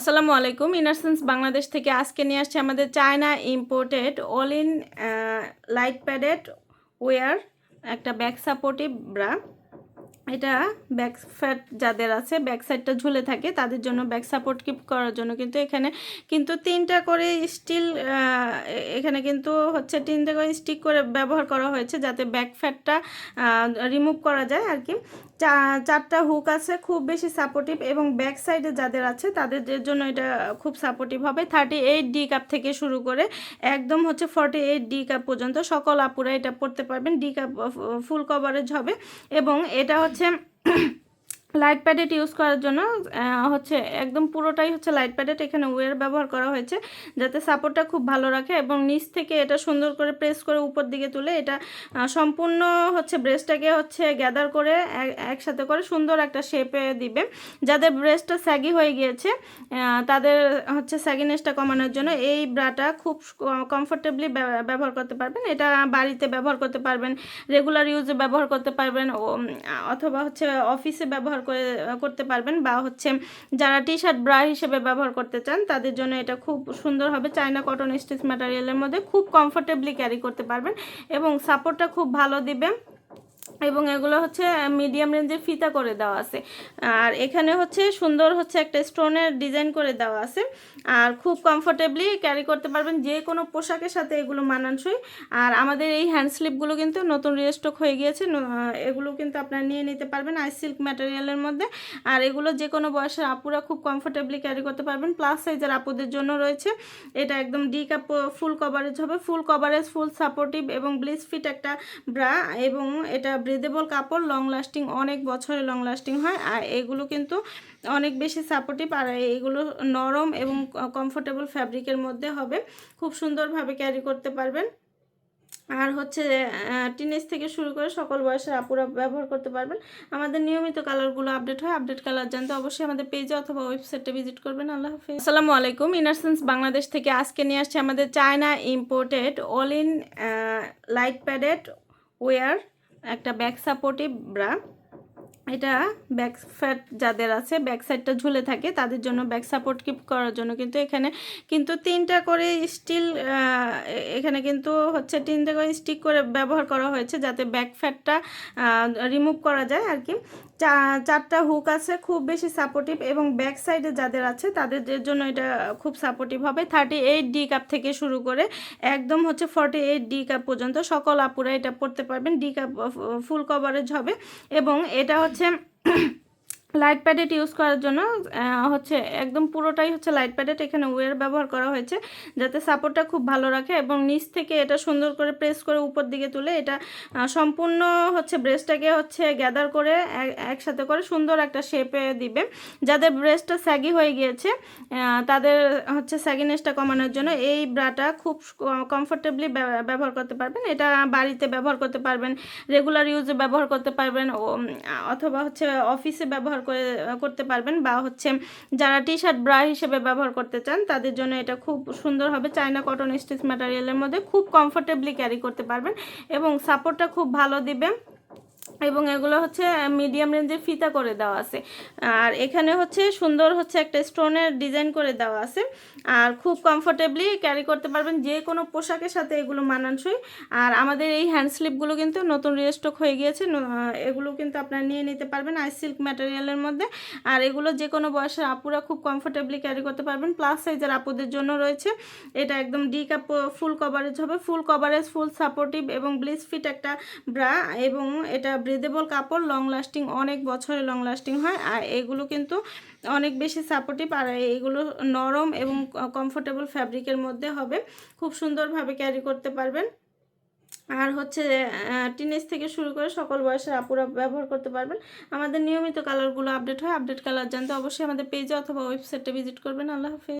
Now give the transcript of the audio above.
আসসালামু আলাইকুম। ইনারসেন্স বাংলাদেশ থেকে আজকে নিয়ে আসছে আমাদের China imported all in light padded wire একটা ব্যাক সাপোর্টিভ ব্রা। এটা ব্যাক ফ্যাট যাদের আছে, ব্যাক সাইডটা ঝুলে থাকে, তাদের জন্য ব্যাক সাপোর্ট কিপ করার জন্য কিন্তু এখানে কিন্তু তিনটা করে স্টিল এখানে কিন্তু হচ্ছে তিনটা করে স্টিক করে ব্যবহার করা হয়েছে যাতে ব্যাক ফ্যাটটা রিমুভ করা যায় আর কি। চারটা হুক আছে, খুব বেশি সাপোর্টিভ, এবং ব্যাক সাইডে যাদের আছে তাদের জন্য এটা খুব সাপোর্টিভ হবে। 38D কাপ থেকে শুরু করে একদম হচ্ছে 48D কাপ পর্যন্ত সকল আপুরা এটা পড়তে পারবেন। ডি কাপ ফুল কভারেজ হবে এবং এটা হচ্ছে লাইট প্যাডেট ইউজ করার জন্য হচ্ছে একদম পুরোটাই হচ্ছে লাইট প্যাডেট। এখানে ওয়্যার ব্যবহার করা হয়েছে যাতে সাপোর্টটা খুব ভালো রাখে এবং নিচ থেকে এটা সুন্দর করে প্রেস করে উপর দিকে তুলে এটা সম্পূর্ণ হচ্ছে ব্রেস্টটাকে হচ্ছে গ্যাদার করে একসাথে করে সুন্দর একটা শেপে দিবে। যাদের ব্রেস্টটা স্যাগি হয়ে গিয়েছে তাদের হচ্ছে স্যাগিনেসটা কমানোর জন্য এই ব্রাটা খুব কমফোর্টেবলি ব্যবহার করতে পারবেন। এটা বাড়িতে ব্যবহার করতে পারবেন, রেগুলার ইউজে ব্যবহার করতে পারবেন, অথবা হচ্ছে অফিসে ব্যবহার করতে পারবেন, বা হচ্ছে যারা টি শার্ট ব্রা হিসেবে ব্যবহার করতে চান তাদের জন্য এটা খুব সুন্দর হবে। চায়না কটন স্টিচ ম্যাটেরিয়ালের মধ্যে খুব কমফোর্টেবলি ক্যারি করতে পারবেন এবং সাপোর্টটা খুব ভালো দিবে। এবং এগুলো হচ্ছে মিডিয়াম রেঞ্জের ফিতা করে দেওয়া আছে, আর এখানে হচ্ছে সুন্দর হচ্ছে একটা স্টোনের ডিজাইন করে দেওয়া আছে, আর খুব কমফোর্টেবলি ক্যারি করতে পারবেন যে কোনো পোশাকের সাথে এগুলো মানানসই। আর আমাদের এই হ্যান্ড স্লিপগুলো কিন্তু নতুন রিস্টক হয়ে গিয়েছে, এগুলো কিন্তু আপনারা নিয়ে নিতে পারবেন আই সিল্ক ম্যাটেরিয়ালের মধ্যে। আর এগুলো যে কোনো বয়সের আপুরা খুব কমফোর্টেবলি ক্যারি করতে পারবেন। প্লাস সাইজের আপুদের জন্য রয়েছে। এটা একদম ডি কাপ ফুল কভারেজ হবে, ফুল কভারেজ, ফুল সাপোর্টিভ এবং ব্লিস ফিট একটা ব্রা, এবং এটা ব্রিদেবল কাপড়, লং লাস্টিং, অনেক বছরে লং লাস্টিং হয়। আর এগুলো কিন্তু অনেক বেশি সাপোর্টিভ, আর এগুলো নরম এবং কমফোর্টেবল ফ্যাব্রিকের মধ্যে হবে, খুব সুন্দরভাবে ক্যারি করতে পারবেন। আর হচ্ছে টিনেজ থেকে শুরু করে সকল বয়সের আপুরা ব্যবহার করতে পারবেন। আমাদের নিয়মিত কালারগুলো আপডেট হয়, আপডেট কালার জানতে অবশ্যই আমাদের পেজে অথবা ওয়েবসাইটে ভিজিট করবেন। আল্লাহ হাফেজ। আসসালামু আলাইকুম। ইনারসেন্স বাংলাদেশ থেকে আজকে নিয়ে আসছে আমাদের China imported all in light padded wire একটা ব্যাক সাপোর্টিভ ব্রা। এটা ব্যাক ফ্যাট যাদের আছে, ব্যাক সাইডটা ঝুলে থাকে, তাদের জন্য ব্যাক সাপোর্ট কিপ করার জন্য কিন্তু এখানে কিন্তু তিনটা করে স্টিল এখানে কিন্তু হচ্ছে তিনটা করে স্টিক করে ব্যবহার করা হয়েছে যাতে ব্যাক ফ্যাটটা রিমুভ করা যায় আর কি। চারটা হুক আছে, খুব বেশি সাপোর্টিভ, এবং ব্যাক সাইডে যাদের আছে তাদের জন্য এটা খুব সাপোর্টিভ হবে। 38D কাপ থেকে শুরু করে একদম হচ্ছে 48D কাপ পর্যন্ত সকল আপুরা এটা পড়তে পারবেন। ডি কাপ ফুল কভারেজ হবে এবং এটা হচ্ছে লাইট প্যাডেট ইউজ করার জন্য হচ্ছে একদম পুরোটাই হচ্ছে লাইট প্যাডেট। এখানে ওয়্যার ব্যবহার করা হয়েছে যাতে সাপোর্টটা খুব ভালো রাখে এবং নিচ থেকে এটা সুন্দর করে প্রেস করে উপর দিকে তুলে এটা সম্পূর্ণ হচ্ছে ব্রেস্টটাকে হচ্ছে গ্যাদার করে একসাথে করে সুন্দর একটা শেপে দিবে। যাদের ব্রেস্টটা স্যাগি হয়ে গিয়েছে তাদের হচ্ছে স্যাগিনেসটা কমানোর জন্য এই ব্রাটা খুব কমফোর্টেবলি ব্যবহার করতে পারবেন। এটা বাড়িতে ব্যবহার করতে পারবেন, রেগুলার ইউজে ব্যবহার করতে পারবেন, অথবা হচ্ছে অফিসে ব্যবহার করতে পারবেন, বা হচ্ছে যারা টি শার্ট ব্রা হিসেবে ব্যবহার করতে চান তাদের জন্য এটা খুব সুন্দর হবে। চায়না কটন স্টিচ ম্যাটেরিয়ালের মধ্যে খুব কমফোর্টেবলি ক্যারি করতে পারবেন এবং সাপোর্টটা খুব ভালো দিবে। এবং এগুলো হচ্ছে মিডিয়াম রেঞ্জের ফিতা করে দেওয়া আছে, আর এখানে হচ্ছে সুন্দর হচ্ছে একটা স্টোনের ডিজাইন করে দেওয়া আছে, আর খুব কমফোর্টেবলি ক্যারি করতে পারবেন যে কোনো পোশাকের সাথে এগুলো মানানসই। আর আমাদের এই হ্যান্ড স্লিপগুলো কিন্তু নতুন রিস্টক হয়ে গিয়েছে, এগুলো কিন্তু আপনারা নিয়ে নিতে পারবেন আই সিল্ক ম্যাটেরিয়ালের মধ্যে। আর এগুলো যে কোনো বয়সের আপুরা খুব কমফোর্টেবলি ক্যারি করতে পারবেন। প্লাস সাইজের আপুদের জন্য রয়েছে। এটা একদম ডি কাপ ফুল কভারেজ হবে, ফুল কভারেজ, ফুল সাপোর্টিভ এবং ব্লিস ফিট একটা ব্রা, এবং এটা ব্রিদেবল কাপড়, লং লাস্টিং, অনেক বছরে লং লাস্টিং হয়। আর এগুলো কিন্তু অনেক বেশি সাপোর্টিভ, আর এগুলো নরম এবং কমফোর্টেবল ফ্যাব্রিকের মধ্যে হবে, খুব সুন্দরভাবে ক্যারি করতে পারবেন। আর হচ্ছে টিনেজ থেকে শুরু করে সকল বয়সের আপুরা ব্যবহার করতে পারবেন। আমাদের নিয়মিত কালারগুলো আপডেট হয়, আপডেট কালার জানতে অবশ্যই আমাদের পেজে অথবা ওয়েবসাইটে ভিজিট করবেন। আল্লাহ হাফেজ।